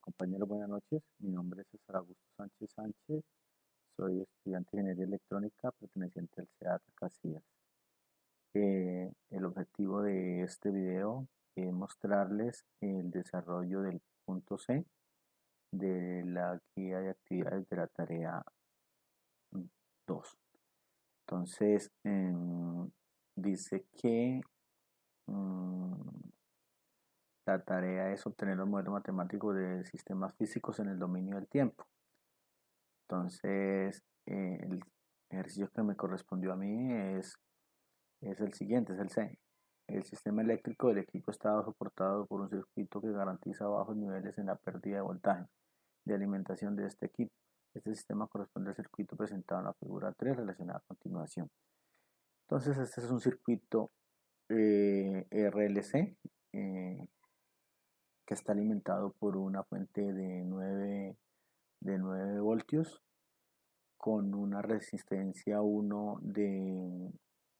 Compañeros, buenas noches. Mi nombre es César Augusto Sánchez Sánchez. Soy estudiante de Ingeniería Electrónica perteneciente al CEAT Casillas. El objetivo de este video es mostrarles el desarrollo del punto C de la guía de actividades de la tarea 2. Entonces, dice que la tarea es obtener los modelos matemáticos de sistemas físicos en el dominio del tiempo. Entonces, el ejercicio que me correspondió a mí es el siguiente, es el C. El sistema eléctrico del equipo está soportado por un circuito que garantiza bajos niveles en la pérdida de voltaje de alimentación de este equipo. Este sistema corresponde al circuito presentado en la figura 3 relacionada a continuación. Entonces, este es un circuito RLC que está alimentado por una fuente de 9 voltios con una resistencia 1 de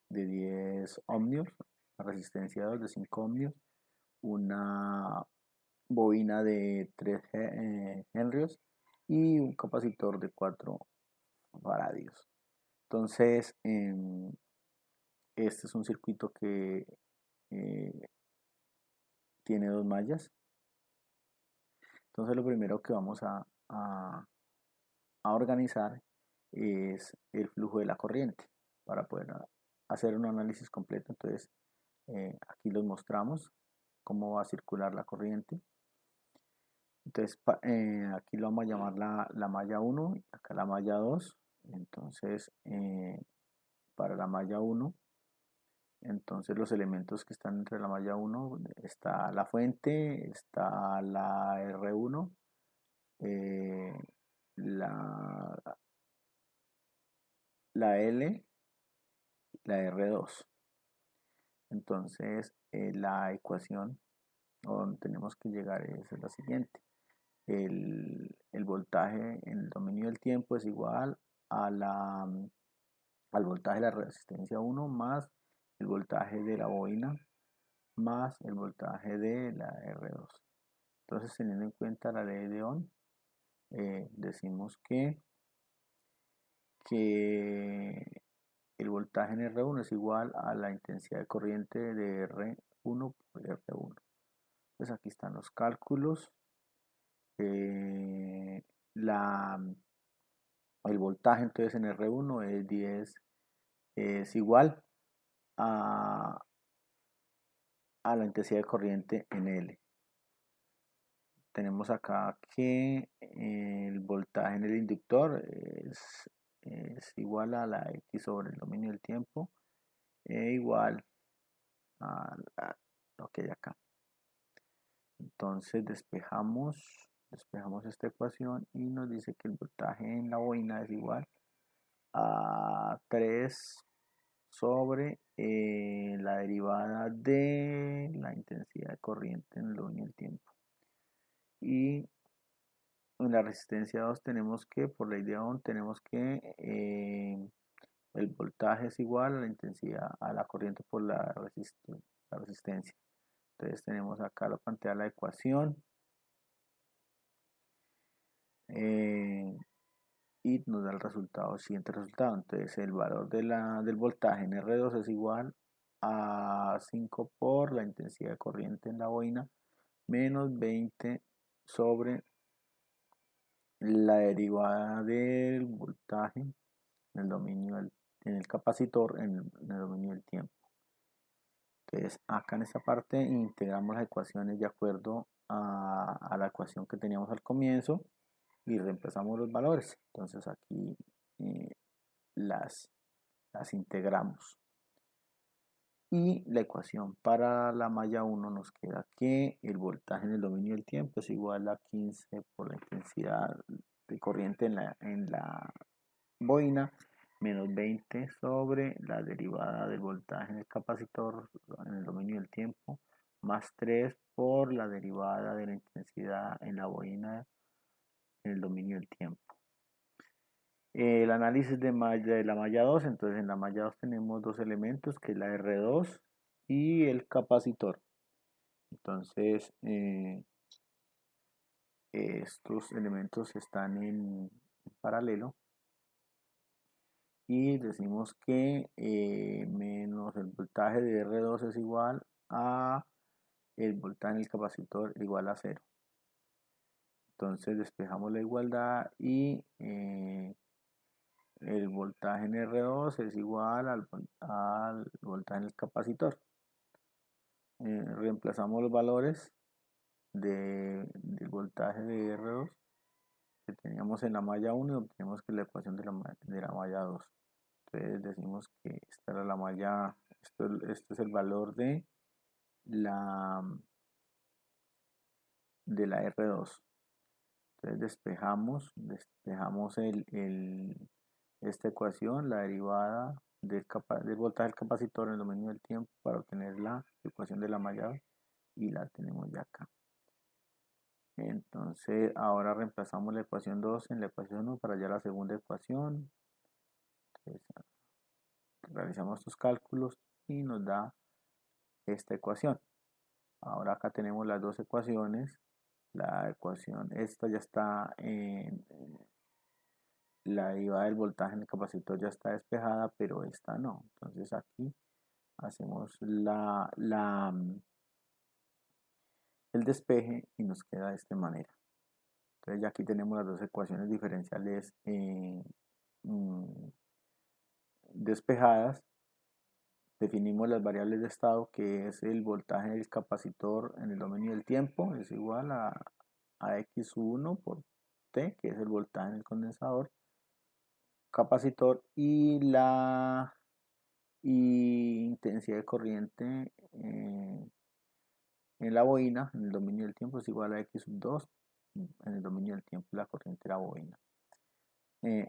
10 ohmios, la resistencia 2 de 5 ohmios, una bobina de 3 henrios y un capacitor de 4 faradios. Entonces, este es un circuito que tiene 2 mallas. Entonces, lo primero que vamos a organizar es el flujo de la corriente para poder hacer un análisis completo. Entonces, aquí los mostramos cómo va a circular la corriente. Entonces, aquí lo vamos a llamar la malla 1, acá la malla 2. Entonces, para la malla 1, entonces los elementos que están entre la malla 1 está la fuente, está la R1, la, la L, la R2. Entonces, la ecuación donde tenemos que llegar es la siguiente. El voltaje en el dominio del tiempo es igual al voltaje de la resistencia 1 más el voltaje de la bobina más el voltaje de la R2. Entonces, teniendo en cuenta la ley de Ohm, decimos que el voltaje en R1 es igual a la intensidad de corriente de R1 por R1. Pues aquí están los cálculos. El voltaje entonces en R1 es 10, es igual a la intensidad de corriente en L. Tenemos acá que el voltaje en el inductor es igual a la X sobre el dominio del tiempo e igual a lo que hay acá. Entonces despejamos esta ecuación y nos dice que el voltaje en la bobina es igual a 3 sobre la derivada de la intensidad de corriente en el dominio del tiempo. Y en la resistencia 2 tenemos que, por ley de Ohm, tenemos que el voltaje es igual a la intensidad, a la corriente por la resistencia. Entonces tenemos acá la plantea la ecuación y nos da el siguiente resultado. Entonces el valor del voltaje en R2 es igual a 5 por la intensidad de corriente en la bobina menos 20 sobre la derivada del voltaje en el dominio en el capacitor en el dominio del tiempo. Entonces acá en esta parte integramos las ecuaciones de acuerdo a la ecuación que teníamos al comienzo y reemplazamos los valores. Entonces aquí las integramos. Y la ecuación para la malla 1 nos queda que el voltaje en el dominio del tiempo es igual a 15 por la intensidad de corriente en la boina menos 20 sobre la derivada del voltaje en el capacitor en el dominio del tiempo más 3 por la derivada de la intensidad en la boina en el dominio del tiempo. El análisis de la malla 2, entonces en la malla 2 tenemos dos elementos que es la R2 y el capacitor. Entonces estos elementos están en paralelo y decimos que menos el voltaje de R2 es igual a el voltaje en el capacitor igual a 0. Entonces despejamos la igualdad y el voltaje en R2 es igual al voltaje en el capacitor. Reemplazamos los valores del voltaje de R2 que teníamos en la malla 1 y obtenemos que la ecuación de la malla 2. Entonces decimos que esta era la malla, este es el valor la, de la R2. Entonces despejamos esta ecuación, la derivada del voltaje del capacitor en el dominio del tiempo para obtener la ecuación de la malla 2 y la tenemos ya acá. Entonces ahora reemplazamos la ecuación 2 en la ecuación 1 para hallar la segunda ecuación. Entonces, realizamos estos cálculos y nos da esta ecuación. Ahora acá tenemos las dos ecuaciones. La ecuación, esta ya está en la derivada del voltaje en el capacitor ya está despejada, pero esta no. Entonces aquí hacemos el despeje y nos queda de esta manera. Entonces ya aquí tenemos las dos ecuaciones diferenciales despejadas. Definimos las variables de estado, que es el voltaje del capacitor en el dominio del tiempo, es igual a x1 por t, que es el voltaje en el condensador capacitor, y la intensidad de corriente en la bobina en el dominio del tiempo es igual a x2 en el dominio del tiempo la corriente de la bobina.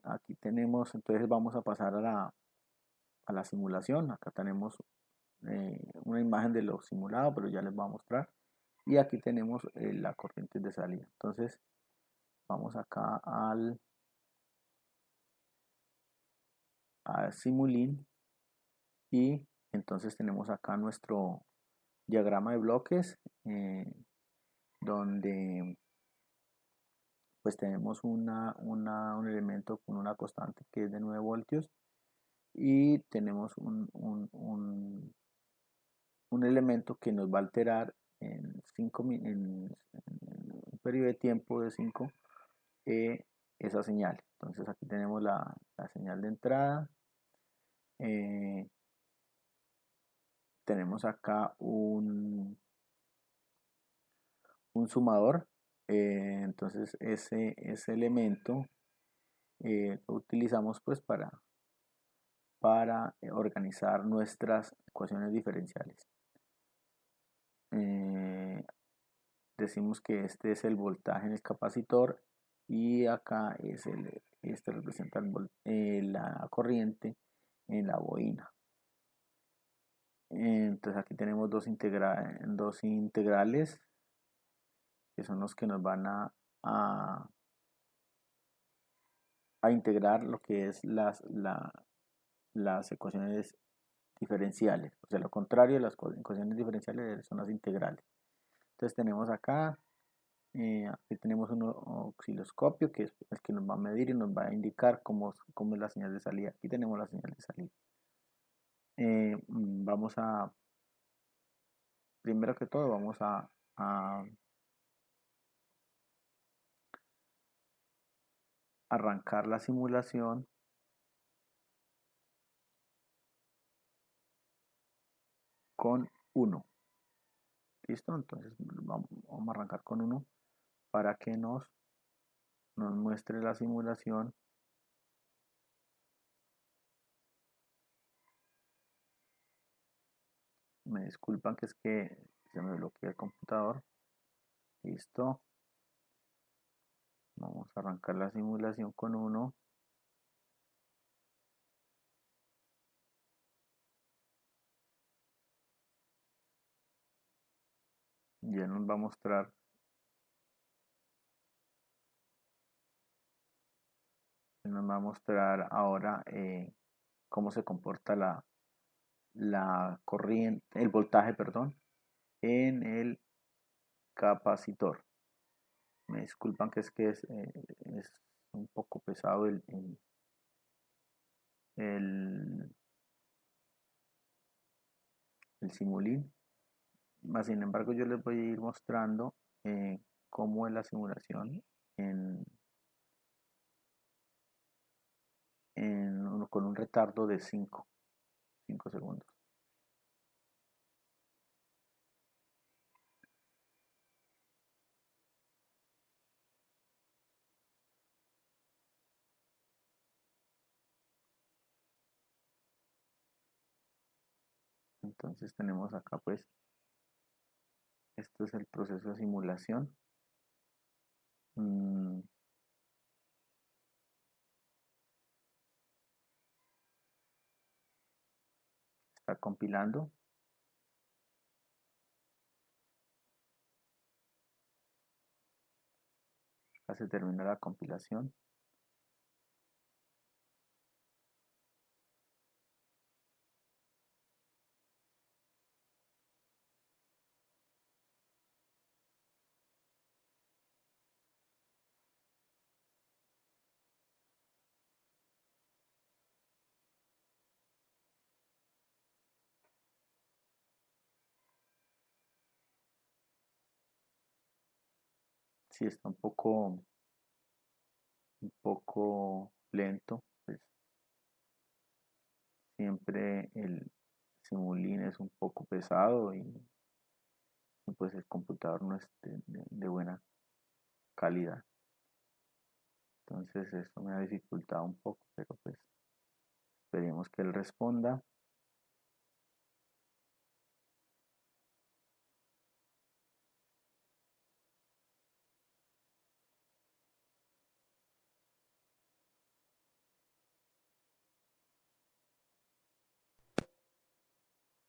Aquí tenemos, entonces vamos a pasar a la simulación. Acá tenemos una imagen de lo simulado, pero ya les voy a mostrar. Y aquí tenemos la corriente de salida. Entonces vamos acá al Simulink y entonces tenemos acá nuestro diagrama de bloques donde pues tenemos un elemento con una constante que es de 9 voltios y tenemos un elemento que nos va a alterar en un periodo de tiempo de 5 esa señal. Entonces aquí tenemos la señal de entrada. Tenemos acá un sumador. Entonces ese elemento lo utilizamos pues para organizar nuestras ecuaciones diferenciales. Decimos que este es el voltaje en el capacitor y acá este representa la corriente en la bobina. Entonces aquí tenemos dos integrales que son los que nos van a integrar lo que es las ecuaciones diferenciales. O sea, lo contrario de las ecuaciones diferenciales son las integrales. Entonces tenemos acá, aquí tenemos un osciloscopio que es el que nos va a medir y nos va a indicar cómo es la señal de salida. Aquí tenemos la señal de salida. Vamos a, primero que todo, vamos a arrancar la simulación con 1. ¿Listo? Entonces vamos a arrancar con 1 para que nos muestre la simulación. Me disculpan que es que se me bloquea el computador. Listo. Vamos a arrancar la simulación con 1. Ya nos va a mostrar ahora cómo se comporta la corriente, el voltaje, perdón, en el capacitor. Me disculpan que es un poco pesado el, el simulín. Más sin embargo, yo les voy a ir mostrando cómo es la simulación en, con un retardo de 5 segundos. Entonces tenemos acá pues, esto es el proceso de simulación. Mm, Está compilando. Ya se termina la compilación. Si está un poco lento, pues siempre el Simulink es un poco pesado y pues el computador no es de buena calidad. Entonces esto me ha dificultado un poco, pero pues esperemos que él responda.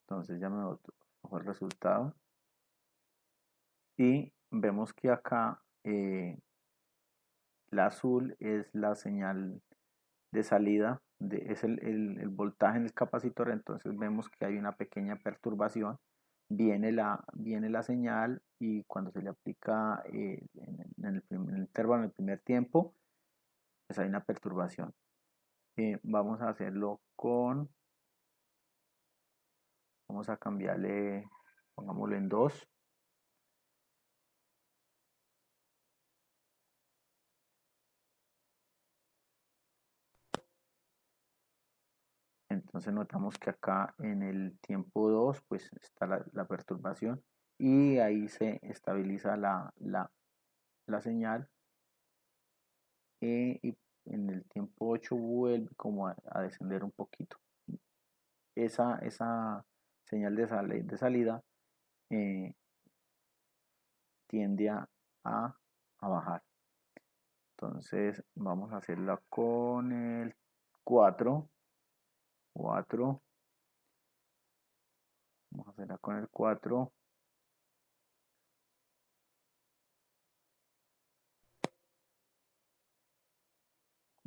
Entonces ya me botó el resultado y vemos que acá la azul es la señal de salida, es el voltaje en el capacitor. Entonces vemos que hay una pequeña perturbación, viene la señal y cuando se le aplica en el intervalo, en el primer tiempo, pues hay una perturbación. Vamos a hacerlo vamos a cambiarle, pongámoslo en 2. Entonces notamos que acá en el tiempo 2 pues está la perturbación y ahí se estabiliza la señal, y en el tiempo 8 vuelve como a descender un poquito. Esa señal de salida eh, tiende a bajar. Entonces vamos a hacerla con el 4. Vamos a hacerla con el 4.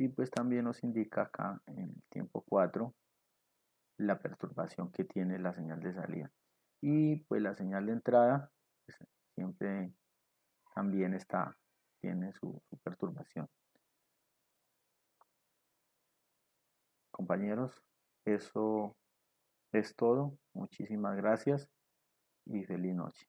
Y pues también nos indica acá en el tiempo 4 la perturbación que tiene la señal de salida. Y pues la señal de entrada pues, siempre también tiene su perturbación. Compañeros, eso es todo. Muchísimas gracias y feliz noche.